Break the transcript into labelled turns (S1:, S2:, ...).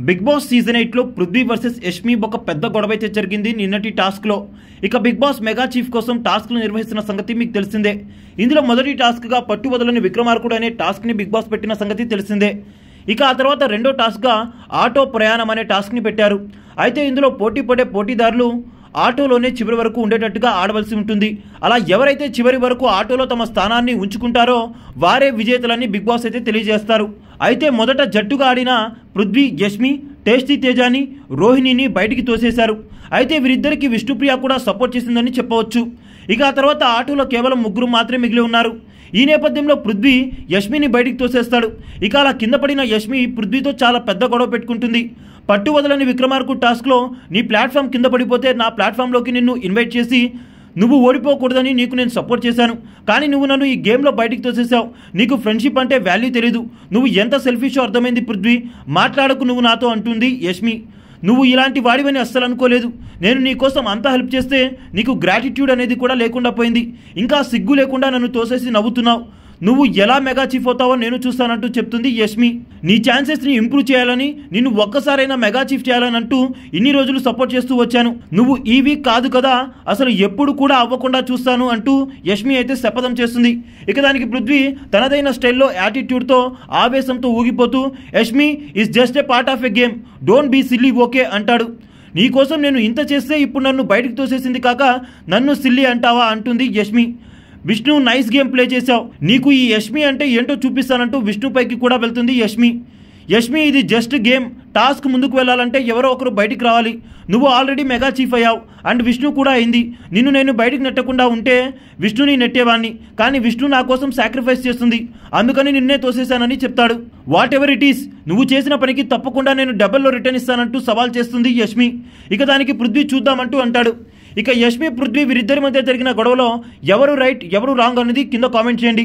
S1: Big boss season 8 లో Prithvi versus Yashmi ఒక పెద్ద గొడవ అయితే జరిగింది నిన్నటి టాస్క్ లో. ఇక బిగ్ బాస్ మెగా చీఫ్ కోసం టాస్క్లు నిర్వహిస్తున్న సంగతి మీకు తెలిసిందే. ఇందులో మొదటి టాస్క్ గా పట్టు వదలని విక్రమార్కుడు అనే టాస్క్ ని బిగ్ బాస్ పెట్టిన సంగతి తెలిసిందే. ఇక ఆ తర్వాత రెండో టాస్క్ గా ఆటో ప్రయాణం అనే టాస్క్ ని పెట్టారు. అయితే ఇందులో పోటీ పడే పోటీదారులు ఆటోలోనే చివరి వరకు ఉండేటట్టుగా ఆడవలసి ఉంటుంది. అలా ఎవరైతే చివరి వరకు ఆటోలో తమ స్థానాన్ని ఉంచుకుంటారో వారే విజేతలని బిగ్ బాస్ అయితే తెలియజేస్తారు. అయితే మొదట జట్టుగా ఆడిన పృథ్వీ, యష్మి, టేస్టీ తేజాని, రోహిణిని బయటికి తోసేశారు. అయితే వీరిద్దరికి విష్ణుప్రియ కూడా సపోర్ట్ చేసిందని చెప్పవచ్చు. ఇక ఆ తర్వాత ఆటోలో కేవలం ముగ్గురు మాత్రమే మిగిలి ఉన్నారు. ఈ నేపథ్యంలో పృథ్వీ యష్మిని బయటికి తోసేస్తాడు. ఇక అలా కింద పడిన యష్మి పృథ్వీతో చాలా పెద్ద గొడవ పెట్టుకుంటుంది. పట్టు వదలని విక్రమార్కుడు టాస్క్లో నీ ప్లాట్ఫామ్ కింద పడిపోతే నా ప్లాట్ఫామ్లోకి నిన్ను ఇన్వైట్ చేసి నువ్వు ఓడిపోకూడదని నీకు నేను సపోర్ట్ చేశాను, కానీ నువ్వు నన్ను ఈ గేమ్లో బయటికి తోసేసావు. నీకు ఫ్రెండ్షిప్ అంటే వాల్యూ తెలీదు. నువ్వు ఎంత సెల్ఫిషో అర్థమైంది పృథ్వీ, మాట్లాడకు నువ్వు నాతో అంటుంది యష్మి. నువ్వు ఇలాంటి వాడివని అస్సలు అనుకోలేదు. నేను నీ కోసం అంతా హెల్ప్ చేస్తే నీకు గ్రాటిట్యూడ్ అనేది కూడా లేకుండా పోయింది. ఇంకా సిగ్గు లేకుండా నన్ను తోసేసి నవ్వుతున్నావు. నువ్వు ఎలా మెగా చీఫ్ అవుతావో నేను చూస్తానంటూ చెప్తుంది యష్మి. నీ ఛాన్సెస్ని ఇంప్రూవ్ చేయాలని, నిన్ను ఒక్కసారైనా మెగా చీఫ్ చేయాలని అంటూ ఇన్ని రోజులు సపోర్ట్ చేస్తూ వచ్చాను. నువ్వు ఈ వీక్ కాదు కదా, అసలు ఎప్పుడు కూడా అవ్వకుండా చూస్తాను అంటూ యష్మి అయితే శపథం చేస్తుంది. ఇక దానికి పృథ్వీ తనదైన స్టైల్లో యాటిట్యూడ్తో ఆవేశంతో ఊగిపోతూ Yashmi is just a part of a game, don't be silly okay అంటాడు. నీకోసం నేను ఇంత చేస్తే ఇప్పుడు నన్ను బయటకు తోసేసింది కాక నన్ను సిల్లీ అంటావా అంటుంది Yashmi. Vishnu nice game play చేశావు, నీకు ఈ యష్మి అంటే ఏంటో చూపిస్తానంటూ విష్ణు పైకి కూడా వెళ్తుంది యష్మి. యష్మి ఇది జస్ట్ గేమ్, టాస్క్ ముందుకు వెళ్ళాలంటే ఎవరో ఒకరు బయటికి రావాలి. నువ్వు ఆల్రెడీ మెగా చీఫ్ అయ్యావు అండ్ విష్ణు కూడా అయింది. నిన్ను నేను బయటికి నెట్టకుండా ఉంటే విష్ణుని నెట్టేవాడిని, కానీ విష్ణు నా కోసం సాక్రిఫైస్ చేస్తుంది, అందుకని నిన్నే తోసేశానని చెప్తాడు. వాట్ ఎవర్ ఇట్ ఈస్, నువ్వు చేసిన పనికి తప్పకుండా నేను డబల్లో రిటర్న్ ఇస్తానంటూ సవాల్ చేస్తుంది యష్మి. ఇక దానికి పృథ్వీ చూద్దామంటూ అంటాడు. ఇక యష్మి, పృథ్వీ వీరిద్దరి మధ్య జరిగిన గొడవలో ఎవరు రైట్ ఎవరు రాంగ్ అనేది కింద కామెంట్ చేయండి.